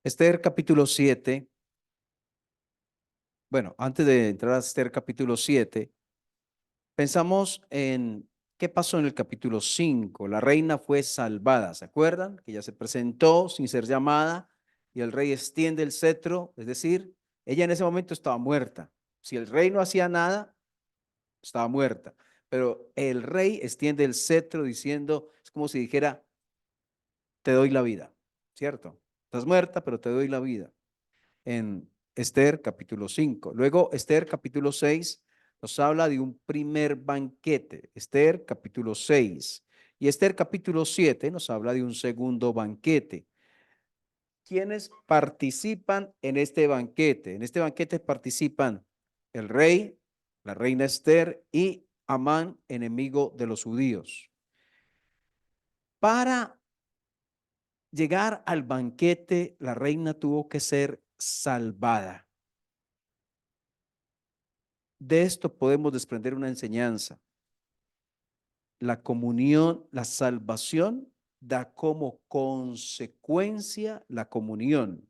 Esther capítulo 7. Bueno, antes de entrar a Esther capítulo 7, pensamos en qué pasó en el capítulo 5. La reina fue salvada, ¿se acuerdan? Que ella se presentó sin ser llamada y el rey extiende el cetro, es decir, ella en ese momento estaba muerta. Si el rey no hacía nada, estaba muerta. Pero el rey extiende el cetro diciendo, es como si dijera, te doy la vida, ¿cierto? Estás muerta, pero te doy la vida. En Esther capítulo 5. Luego Esther capítulo 6 nos habla de un primer banquete. Esther capítulo 6. Y Esther capítulo 7 nos habla de un segundo banquete. ¿Quiénes participan en este banquete? En este banquete participan el rey, la reina Esther y Amán, enemigo de los judíos. Para llegar al banquete, la reina tuvo que ser salvada. De esto podemos desprender una enseñanza. La comunión, la salvación da como consecuencia la comunión.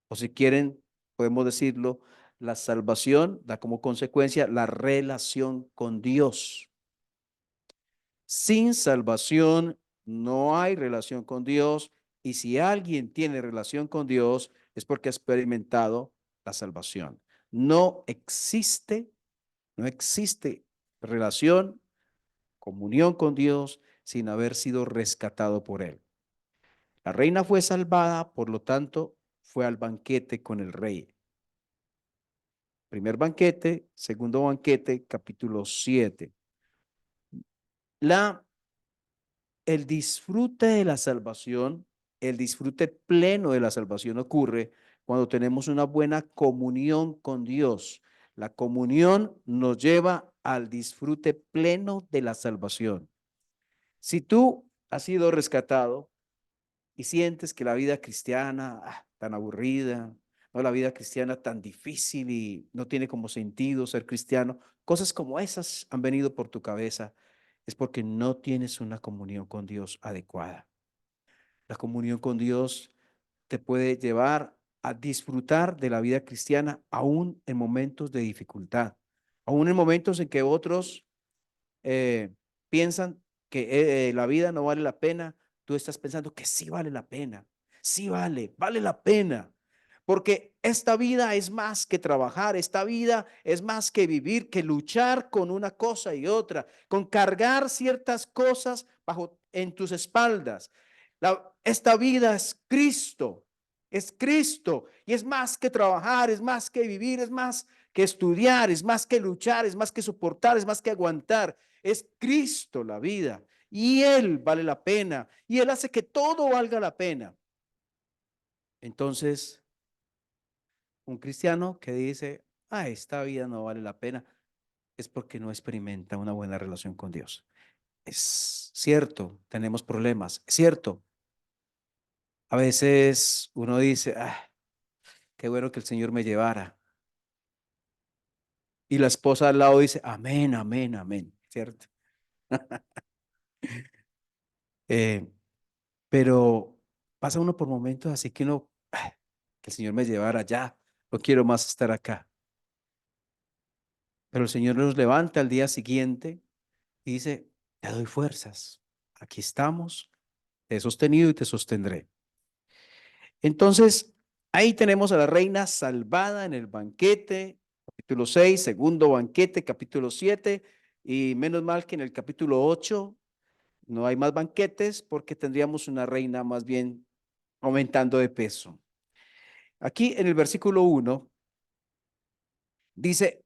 O si quieren, podemos decirlo, la salvación da como consecuencia la relación con Dios. Sin salvación no hay relación con Dios, y si alguien tiene relación con Dios es porque ha experimentado la salvación. No existe, no existe relación, comunión con Dios sin haber sido rescatado por Él. La reina fue salvada, por lo tanto, fue al banquete con el rey. Primer banquete, segundo banquete, capítulo 7. La, el disfrute de la salvación, el disfrute pleno de la salvación ocurre cuando tenemos una buena comunión con Dios. La comunión nos lleva al disfrute pleno de la salvación. Si tú has sido rescatado y sientes que la vida cristiana tan aburrida, no, la vida cristiana tan difícil y no tiene como sentido ser cristiano, cosas como esas han venido por tu cabeza, es porque no tienes una comunión con Dios adecuada. La comunión con Dios te puede llevar a disfrutar de la vida cristiana aún en momentos de dificultad, aún en momentos en que otros eh, piensan que la vida no vale la pena. Tú estás pensando que sí vale la pena, sí vale la pena, porque esta vida es más que trabajar, esta vida es más que vivir, que luchar con una cosa y otra, con cargar ciertas cosas bajo en tus espaldas. Esta vida es Cristo, y es más que trabajar, es más que vivir, es más que estudiar, es más que luchar, es más que soportar, es más que aguantar. Es Cristo la vida, y Él vale la pena, y Él hace que todo valga la pena. Entonces, un cristiano que dice, esta vida no vale la pena, es porque no experimenta una buena relación con Dios. Es cierto, tenemos problemas, es cierto. A veces uno dice, qué bueno que el Señor me llevara. Y la esposa al lado dice, amén, amén, amén, ¿cierto? Eh, pero pasa uno por momentos así que uno, que el Señor me llevara allá, no quiero más estar acá. Pero el Señor nos levanta al día siguiente y dice, te doy fuerzas, aquí estamos, te he sostenido y te sostendré. Entonces, ahí tenemos a la reina salvada en el banquete, capítulo 6, segundo banquete, capítulo 7, y menos mal que en el capítulo 8 no hay más banquetes porque tendríamos una reina más bien aumentando de peso. Aquí en el versículo 1 dice,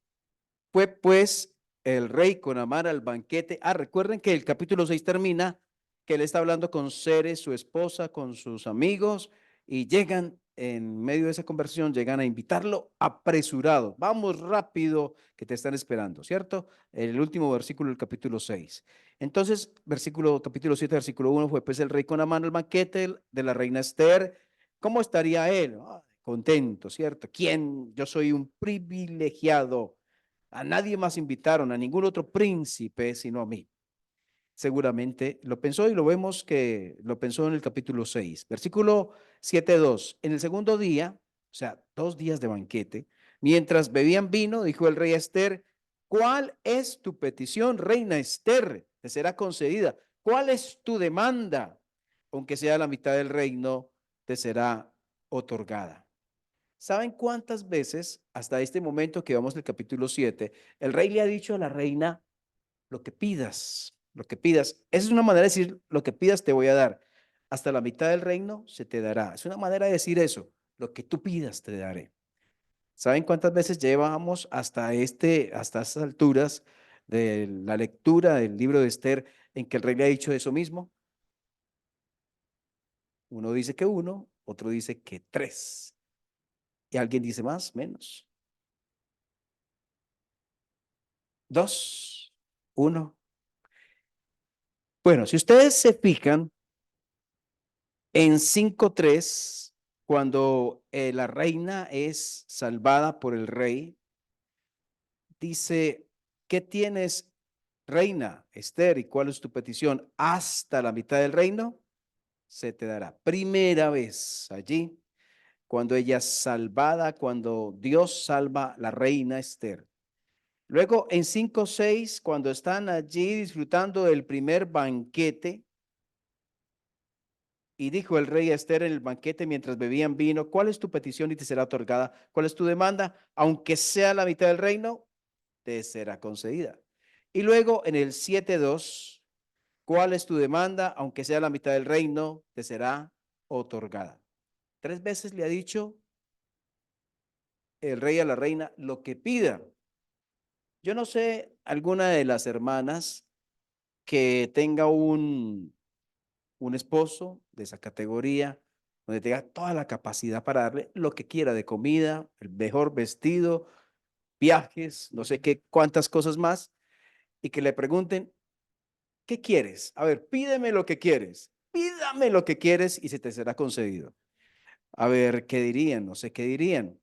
fue pues el rey con Amán al banquete. Recuerden que el capítulo 6 termina que él está hablando con Ceres, su esposa, con sus amigos, y llegan en medio de esa conversación, llegan a invitarlo apresurado. Vamos rápido, que te están esperando, ¿cierto? El último versículo del capítulo 6. Entonces, capítulo 7, versículo 1, fue pues el rey con Amán al banquete de la reina Esther. ¿Cómo estaría él? Contento, ¿cierto? ¿Quién? Yo soy un privilegiado. A nadie más invitaron, a ningún otro príncipe, sino a mí. seguramente lo pensó y lo vemos que lo pensó en el capítulo 6, versículo 7:2. En el segundo día, o sea, 2 días de banquete, mientras bebían vino, dijo el rey a Esther, ¿cuál es tu petición, reina Esther? Te será concedida. ¿Cuál es tu demanda? Aunque sea la mitad del reino, te será otorgada. ¿Saben cuántas veces hasta este momento que vamos del capítulo 7, el rey le ha dicho a la reina, lo que pidas, lo que pidas? Esa es una manera de decir, lo que pidas te voy a dar. Hasta la mitad del reino se te dará. Es una manera de decir eso, lo que tú pidas te daré. ¿Saben cuántas veces llevamos hasta estas alturas de la lectura del libro de Esther en que el rey le ha dicho eso mismo? Uno dice que uno, otro dice que tres. Y alguien dice más, menos. Dos, uno. Bueno, si ustedes se fijan en 5:3, cuando la reina es salvada por el rey, dice, ¿qué tienes, reina Esther? ¿Y cuál es tu petición? Hasta la mitad del reino se te dará. Primera vez allí, cuando ella es salvada, cuando Dios salva a la reina Esther. Luego en 5:6, cuando están allí disfrutando del primer banquete, y dijo el rey a Esther en el banquete mientras bebían vino, ¿cuál es tu petición y te será otorgada? ¿Cuál es tu demanda? Aunque sea la mitad del reino, te será concedida. Y luego en el 7:2, ¿cuál es tu demanda? Aunque sea la mitad del reino, te será otorgada. 3 veces le ha dicho el rey a la reina lo que pida. Yo no sé alguna de las hermanas que tenga un esposo de esa categoría, donde tenga toda la capacidad para darle lo que quiera de comida, el mejor vestido, viajes, no sé qué, cuántas cosas más, y que le pregunten, ¿qué quieres? A ver, pídeme lo que quieres, pídame lo que quieres y se te será concedido. A ver, ¿qué dirían? No sé qué dirían.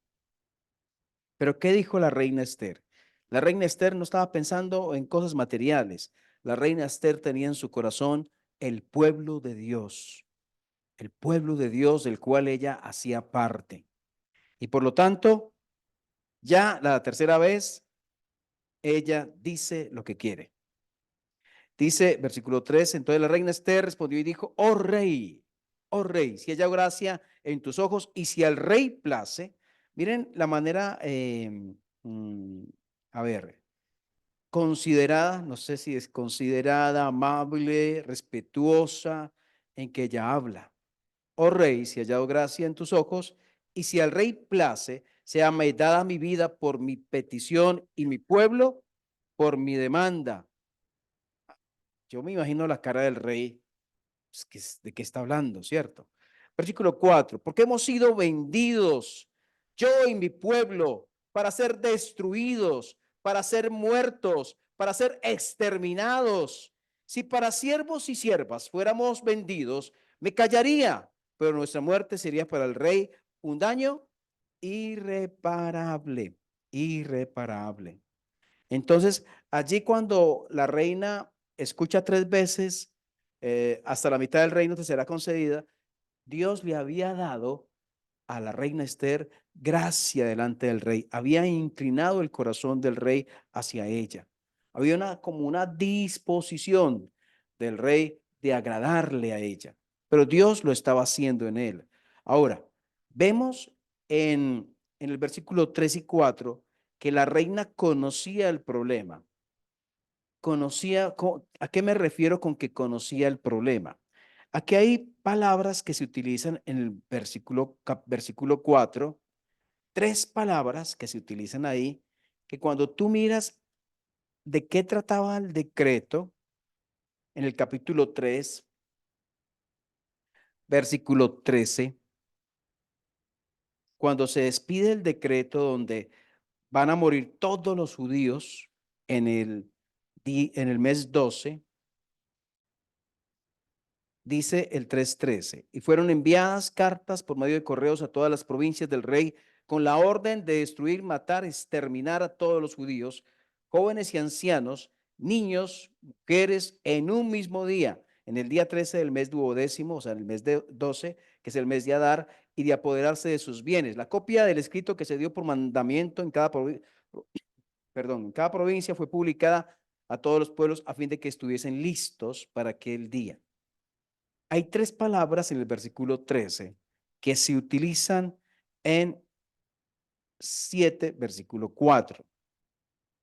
Pero ¿qué dijo la reina Esther? La reina Esther no estaba pensando en cosas materiales. La reina Esther tenía en su corazón el pueblo de Dios, el pueblo de Dios del cual ella hacía parte. Y por lo tanto, ya la tercera vez, ella dice lo que quiere. Dice, versículo 3, entonces la reina Esther respondió y dijo, oh rey, si haya gracia en tus ojos y si al rey place, miren la manera, mm, a ver, considerada, no sé si es considerada, amable, respetuosa, en que ella habla. Oh rey, si he hallado gracia en tus ojos, y si al rey place, sea me dada mi vida por mi petición y mi pueblo por mi demanda. Yo me imagino la cara del rey, pues, ¿de qué está hablando, cierto? Versículo 4, porque hemos sido vendidos, yo y mi pueblo, para ser destruidos, para ser muertos, para ser exterminados. Si para siervos y siervas fuéramos vendidos, me callaría, pero nuestra muerte sería para el rey un daño irreparable, irreparable. Entonces, allí cuando la reina escucha 3 veces, hasta la mitad del reino te será concedida, Dios le había dado a la reina Esther gracia delante del rey, había inclinado el corazón del rey hacia ella. Había como una disposición del rey de agradarle a ella, pero Dios lo estaba haciendo en él. Ahora, vemos en el versículo 3 y 4 que la reina conocía el problema. Conocía, ¿a qué me refiero con que conocía el problema? Aquí hay palabras que se utilizan en el versículo 4, 3 palabras que se utilizan ahí, que cuando tú miras de qué trataba el decreto en el capítulo 3, versículo 13, cuando se despide el decreto donde van a morir todos los judíos en el mes 12, dice el 3:13, y fueron enviadas cartas por medio de correos a todas las provincias del rey con la orden de destruir, matar, exterminar a todos los judíos, jóvenes y ancianos, niños, mujeres, en un mismo día, en el día 13 del mes duodécimo, o sea, en el mes de 12, que es el mes de Adar, y de apoderarse de sus bienes. La copia del escrito que se dio por mandamiento en cada provincia fue publicada a todos los pueblos a fin de que estuviesen listos para aquel día. Hay tres palabras en el versículo 13 que se utilizan en 7, versículo 4,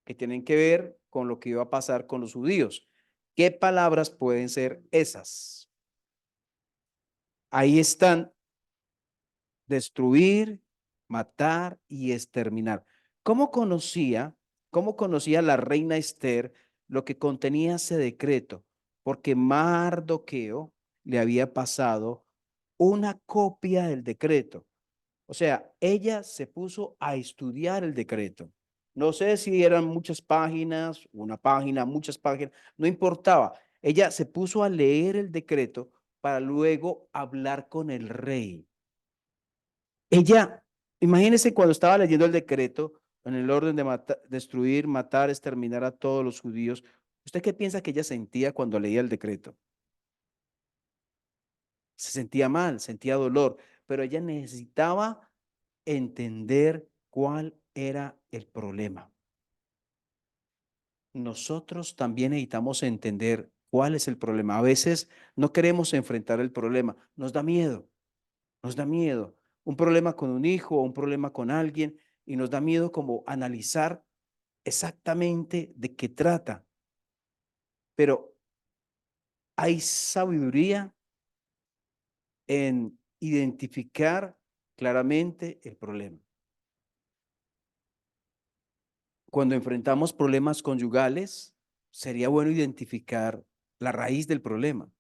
que tienen que ver con lo que iba a pasar con los judíos. ¿Qué palabras pueden ser esas? Ahí están: destruir, matar y exterminar. ¿Cómo conocía, cómo conocía la reina Esther lo que contenía ese decreto? Porque Mardoqueo le había pasado una copia del decreto. O sea, ella se puso a estudiar el decreto. No sé si eran muchas páginas, una página, muchas páginas, no importaba. Ella se puso a leer el decreto para luego hablar con el rey. Ella, imagínese cuando estaba leyendo el decreto en el orden de destruir, matar, exterminar a todos los judíos. ¿Usted qué piensa que ella sentía cuando leía el decreto? Se sentía mal, sentía dolor, pero ella necesitaba entender cuál era el problema. Nosotros también necesitamos entender cuál es el problema. A veces no queremos enfrentar el problema, nos da miedo. Nos da miedo un problema con un hijo o un problema con alguien, y nos da miedo como analizar exactamente de qué trata. Pero hay sabiduría en identificar claramente el problema. Cuando enfrentamos problemas conyugales, sería bueno identificar la raíz del problema.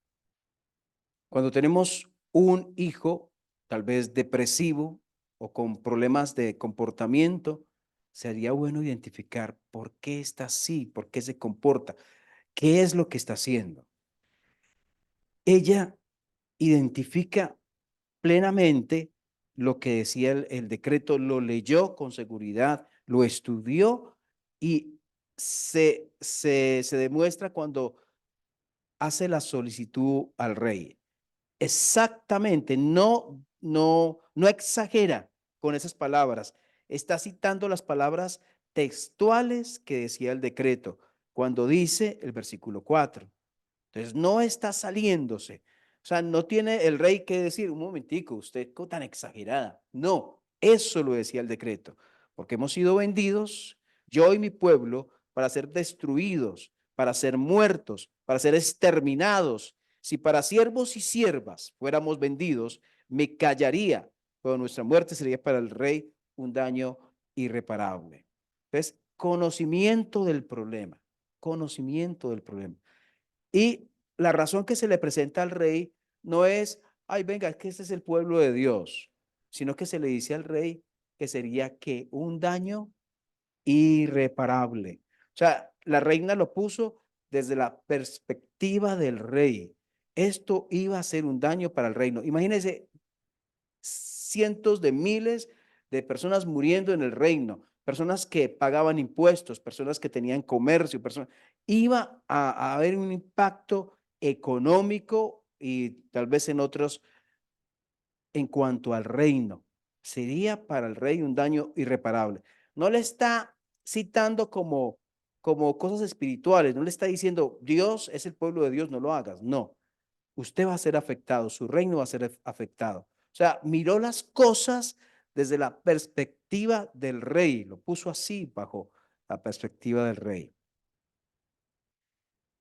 Cuando tenemos un hijo, tal vez depresivo o con problemas de comportamiento, sería bueno identificar por qué está así, por qué se comporta, qué es lo que está haciendo. Ella identifica plenamente lo que decía el decreto, lo leyó con seguridad, lo estudió, y se demuestra cuando hace la solicitud al rey. Exactamente, no exagera con esas palabras. Está citando las palabras textuales que decía el decreto cuando dice el versículo 4. Entonces, no está saliéndose. O sea, no tiene el rey que decir: un momentico, usted tan exagerada. No, eso lo decía el decreto, porque hemos sido vendidos, yo y mi pueblo, para ser destruidos, para ser muertos, para ser exterminados. Si para siervos y siervas fuéramos vendidos, me callaría, pero nuestra muerte sería para el rey un daño irreparable. Entonces, conocimiento del problema. Y la razón que se le presenta al rey no es: ay, venga, es que este es el pueblo de Dios, sino que se le dice al rey que sería que un daño irreparable. O sea, la reina lo puso desde la perspectiva del rey. Esto iba a ser un daño para el reino. Imagínense cientos de miles de personas muriendo en el reino, personas que pagaban impuestos, personas que tenían comercio, personas. Iba a haber un impacto económico y tal vez en otros en cuanto al reino. Sería para el rey un daño irreparable. No le está citando como cosas espirituales, no le está diciendo: Dios es el pueblo de Dios, no lo hagas. No, usted va a ser afectado, su reino va a ser afectado. O sea, miró las cosas desde la perspectiva del rey, lo puso así bajo la perspectiva del rey.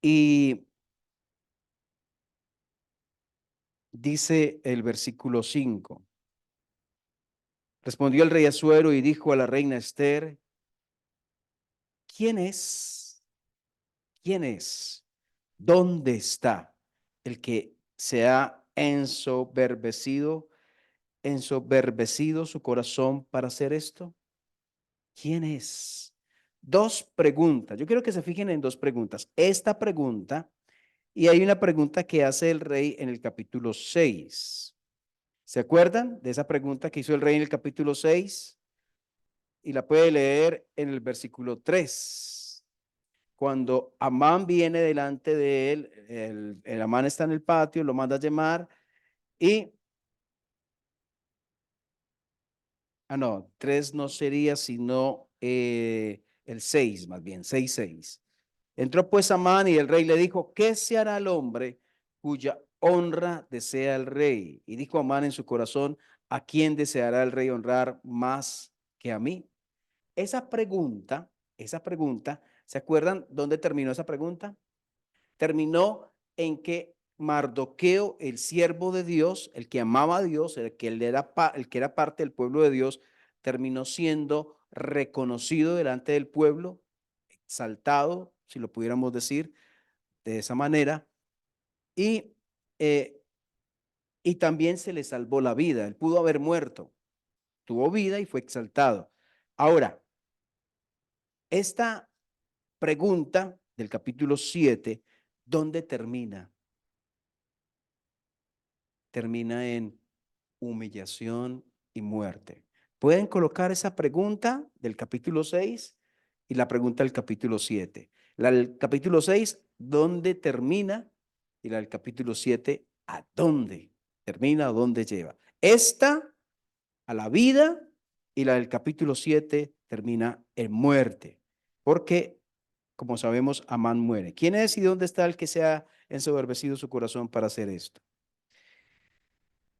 Y dice el versículo 5: respondió el rey Asuero y dijo a la reina Esther: ¿quién es? ¿Quién es? ¿Dónde está el que se ha ensoberbecido su corazón para hacer esto? ¿Quién es? Dos preguntas. Yo quiero que se fijen en dos preguntas. Esta pregunta, y hay una pregunta que hace el rey en el capítulo 6. ¿Se acuerdan de esa pregunta que hizo el rey en el capítulo 6? Y la puede leer en el versículo 3. cuando Amán viene delante de él, el Amán está en el patio, lo manda a llamar y, no, 3 no sería sino el 6, más bien, 6:6. Entró pues Amán y el rey le dijo, ¿qué se hará al hombre cuya honra desea el rey? Y dijo Amán en su corazón, ¿a quién deseará el rey honrar más que a mí? Esa pregunta, ¿se acuerdan dónde terminó esa pregunta? Terminó en que Mardoqueo, el siervo de Dios, el que amaba a Dios, el que era parte del pueblo de Dios, terminó siendo reconocido delante del pueblo, exaltado, si lo pudiéramos decir de esa manera, y, eh, y también se le salvó la vida. Él pudo haber muerto, tuvo vida y fue exaltado. Ahora, esta pregunta del capítulo 7, ¿dónde termina? Termina en humillación y muerte. Pueden colocar esa pregunta del capítulo 6 y la pregunta del capítulo 7. La del capítulo 6, ¿dónde termina? Y la del capítulo 7, ¿a dónde termina o dónde lleva? Esta a la vida y la del capítulo 7 termina en muerte, porque, como sabemos, Amán muere. ¿Quién es y dónde está el que se ha ensoberbecido su corazón para hacer esto?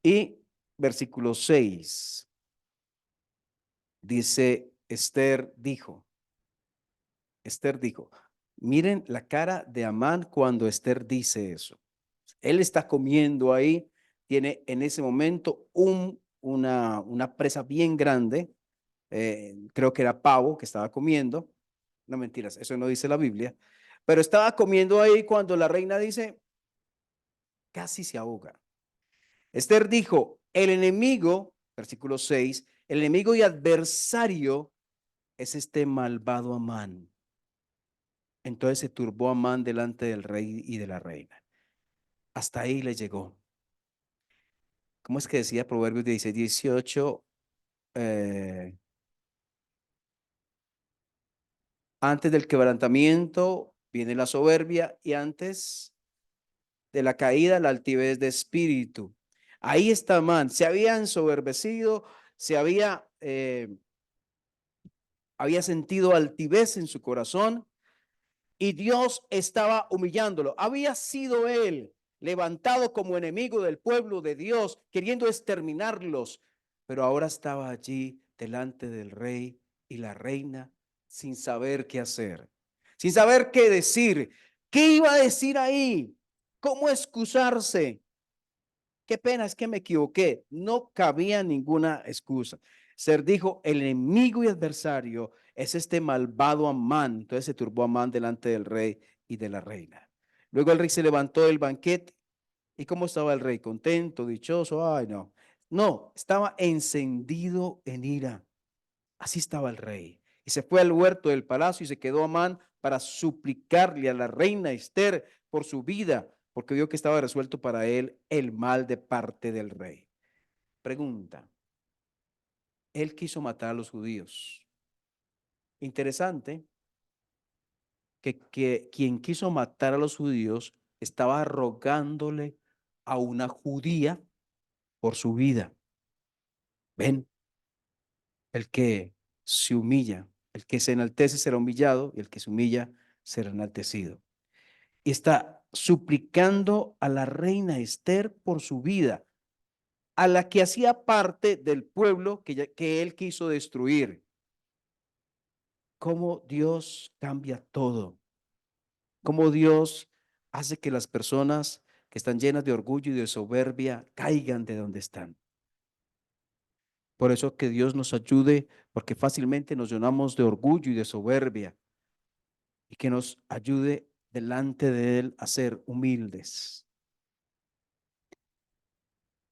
Y versículo 6 dice, Esther dijo, miren la cara de Amán cuando Esther dice eso. Él está comiendo ahí, tiene en ese momento una presa bien grande, creo que era pavo que estaba comiendo, no mentiras, eso no dice la Biblia, pero estaba comiendo ahí cuando la reina dice, casi se ahoga. Esther dijo, el enemigo, versículo 6, el enemigo y adversario es este malvado Amán. Entonces se turbó Amán delante del rey y de la reina. Hasta ahí le llegó. ¿Cómo es que decía Proverbios 16:18? Antes del quebrantamiento viene la soberbia y antes de la caída la altivez de espíritu. Ahí está Amán. Se había ensoberbecido, había sentido altivez en su corazón y Dios estaba humillándolo. Había sido él levantado como enemigo del pueblo de Dios, queriendo exterminarlos, pero ahora estaba allí delante del rey y la reina sin saber qué hacer, sin saber qué decir. ¿Qué iba a decir ahí? ¿Cómo excusarse? Qué pena, es que me equivoqué. No cabía ninguna excusa. Ser dijo, el enemigo y adversario es este malvado Amán. Entonces se turbó Amán delante del rey y de la reina. Luego el rey se levantó del banquete. ¿Y cómo estaba el rey? Contento, dichoso. Ay, no. No, estaba encendido en ira. Así estaba el rey. Y se fue al huerto del palacio y se quedó Amán para suplicarle a la reina Esther por su vida, porque vio que estaba resuelto para él el mal de parte del rey. Pregunta, él quiso matar a los judíos. Interesante que quien quiso matar a los judíos estaba rogándole a una judía por su vida. Ven, el que se humilla, el que se enaltece será humillado y el que se humilla será enaltecido. Y está suplicando a la reina Esther por su vida, a la que hacía parte del pueblo que él quiso destruir. Cómo Dios cambia todo, cómo Dios hace que las personas que están llenas de orgullo y de soberbia caigan de donde están. Por eso que Dios nos ayude, porque fácilmente nos llenamos de orgullo y de soberbia, y que nos ayude delante de Él a ser humildes.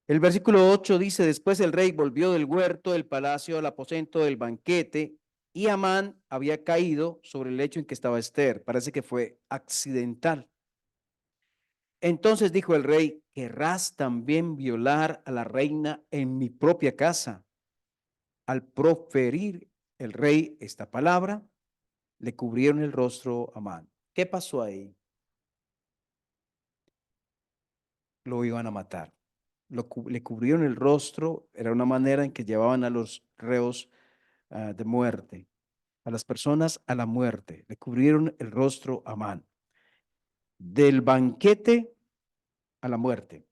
El versículo 8 dice, después el rey volvió del huerto del palacio al aposento del banquete y Amán había caído sobre el lecho en que estaba Esther. Parece que fue accidental. Entonces dijo el rey, ¿querrás también violar a la reina en mi propia casa? Al proferir el rey esta palabra, le cubrieron el rostro a Amán. ¿Qué pasó ahí? Lo iban a matar. Le cubrieron el rostro, era una manera en que llevaban a los reos de muerte, a las personas a la muerte. Le cubrieron el rostro a Amán. Del banquete a la muerte.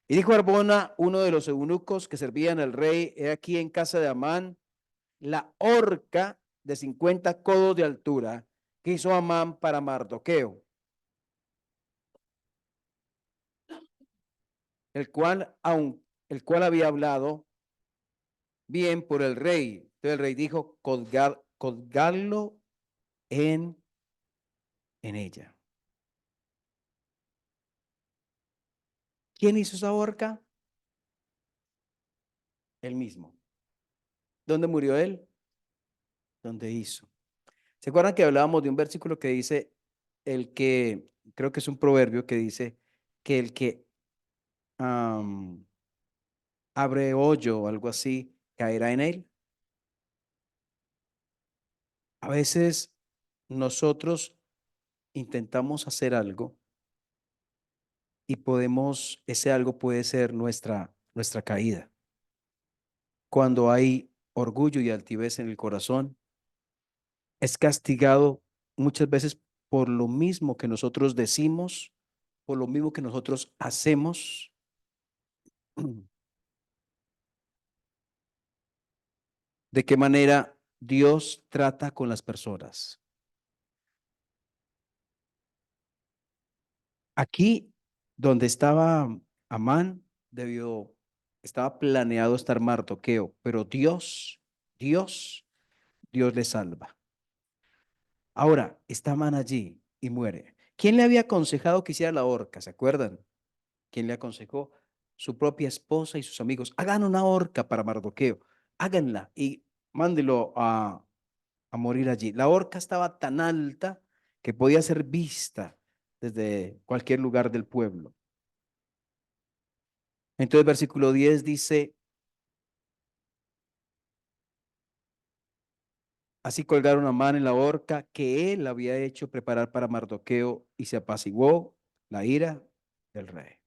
Y dijo Arbona, uno de los eunucos que servían al rey, he aquí en casa de Amán la horca de 50 codos de altura que hizo Amán para Mardoqueo, el cual había hablado bien por el rey. Entonces el rey dijo, colgarlo en ella. ¿Quién hizo esa horca? Él mismo. ¿Dónde murió él? ¿Dónde hizo? ¿Se acuerdan que hablábamos de un versículo que dice, el que, creo que es un proverbio que dice, que el que am, abre hoyo o algo así, caerá en él? A veces nosotros intentamos hacer algo y ese algo puede ser nuestra caída. Cuando hay orgullo y altivez en el corazón, es castigado muchas veces por lo mismo que nosotros decimos, por lo mismo que nosotros hacemos. ¿De qué manera Dios trata con las personas? Aquí donde estaba Amán, estaba planeado estar Mardoqueo, pero Dios, Dios le salva. Ahora, está Amán allí y muere. ¿Quién le había aconsejado que hiciera la horca? ¿Se acuerdan? ¿Quién le aconsejó? Su propia esposa y sus amigos. Hagan una horca para Mardoqueo. Háganla y mándelo a morir allí. La horca estaba tan alta que podía ser vista desde cualquier lugar del pueblo. Entonces, versículo 10 dice, así colgaron a Amán en la horca que él había hecho preparar para Mardoqueo y se apaciguó la ira del rey.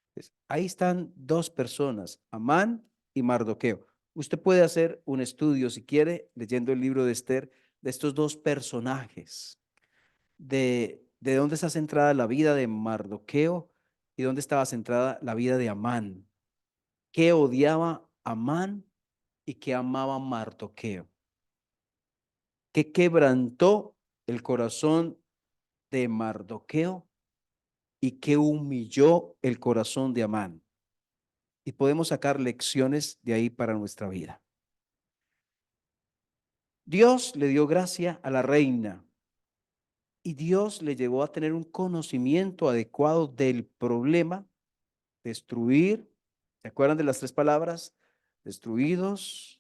Entonces, ahí están dos personas, Amán y Mardoqueo. Usted puede hacer un estudio, si quiere, leyendo el libro de Esther, de estos dos personajes, de dónde está centrada la vida de Mardoqueo y dónde estaba centrada la vida de Amán. ¿Qué odiaba Amán y qué amaba Mardoqueo? ¿Qué quebrantó el corazón de Mardoqueo y qué humilló el corazón de Amán? Y podemos sacar lecciones de ahí para nuestra vida. Dios le dio gracia a la reina y Dios le llevó a tener un conocimiento adecuado del problema, destruir, ¿se acuerdan de las tres palabras? Destruidos,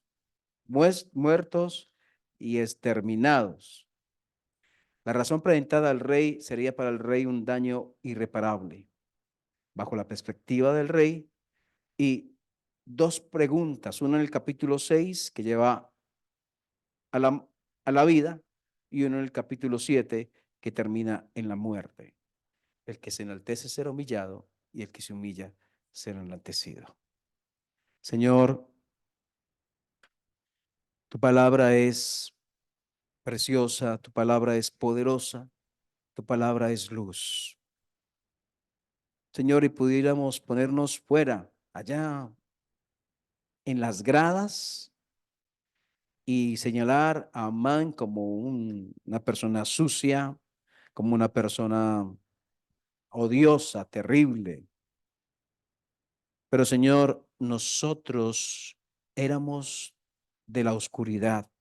muertos y exterminados. La razón presentada al rey sería para el rey un daño irreparable, bajo la perspectiva del rey, y dos preguntas, una en el capítulo 6 que lleva a la vida y uno en el capítulo 7 que termina en la muerte. El que se enaltece será humillado y el que se humilla será enaltecido. Señor, tu palabra es preciosa, tu palabra es poderosa, tu palabra es luz. Señor, y pudiéramos ponernos fuera, allá en las gradas y señalar a Amán como una persona sucia, como una persona odiosa, terrible. Pero Señor, nosotros éramos de la oscuridad.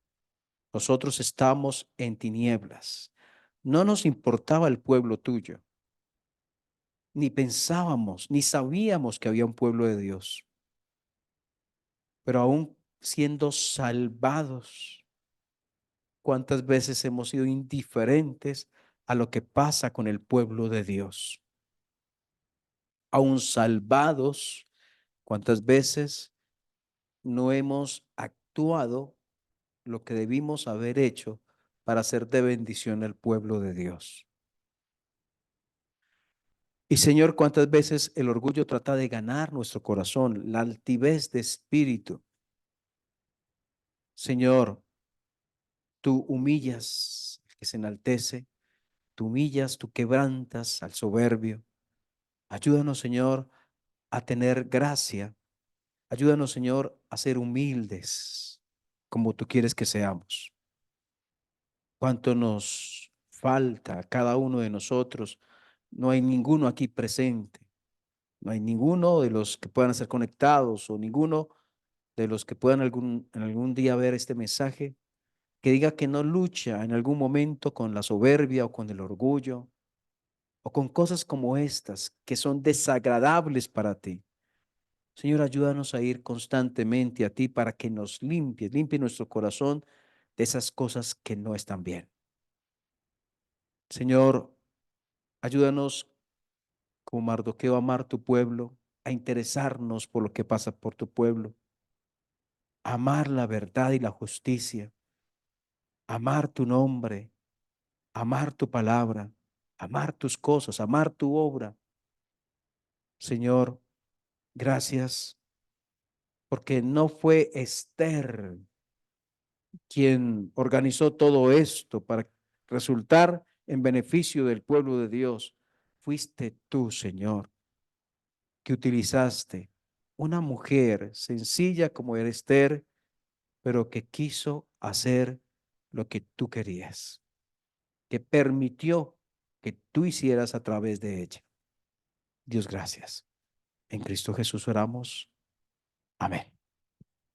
Nosotros estábamos en tinieblas. No nos importaba el pueblo tuyo, ni pensábamos, ni sabíamos que había un pueblo de Dios. Pero aún siendo salvados, ¿cuántas veces hemos sido indiferentes a lo que pasa con el pueblo de Dios? Aún salvados, ¿cuántas veces no hemos actuado lo que debimos haber hecho para hacer de bendición al pueblo de Dios. Y Señor, cuántas veces el orgullo trata de ganar nuestro corazón, la altivez de espíritu. Señor, tú humillas al que se enaltece, tú humillas, tú quebrantas al soberbio. Ayúdanos, Señor, a tener gracia. Ayúdanos, Señor, a ser humildes como tú quieres que seamos. Cuánto nos falta a cada uno de nosotros. No hay ninguno aquí presente. No hay ninguno de los que puedan ser conectados o ninguno de los que puedan en algún día ver este mensaje que diga que no lucha en algún momento con la soberbia o con el orgullo o con cosas como estas que son desagradables para ti. Señor, ayúdanos a ir constantemente a ti para que nos limpie nuestro corazón de esas cosas que no están bien. Señor, ayúdanos como Mardoqueo a amar tu pueblo, a interesarnos por lo que pasa por tu pueblo, a amar la verdad y la justicia, amar tu nombre, amar tu palabra, amar tus cosas, amar tu obra. Señor, gracias porque no fue Esther quien organizó todo esto para resultar en beneficio del pueblo de Dios. Fuiste tú, Señor, que utilizaste una mujer sencilla como era Esther, pero que quiso hacer lo que tú querías, que permitió que tú hicieras a través de ella. Dios, gracias. En Cristo Jesús oramos. Amén.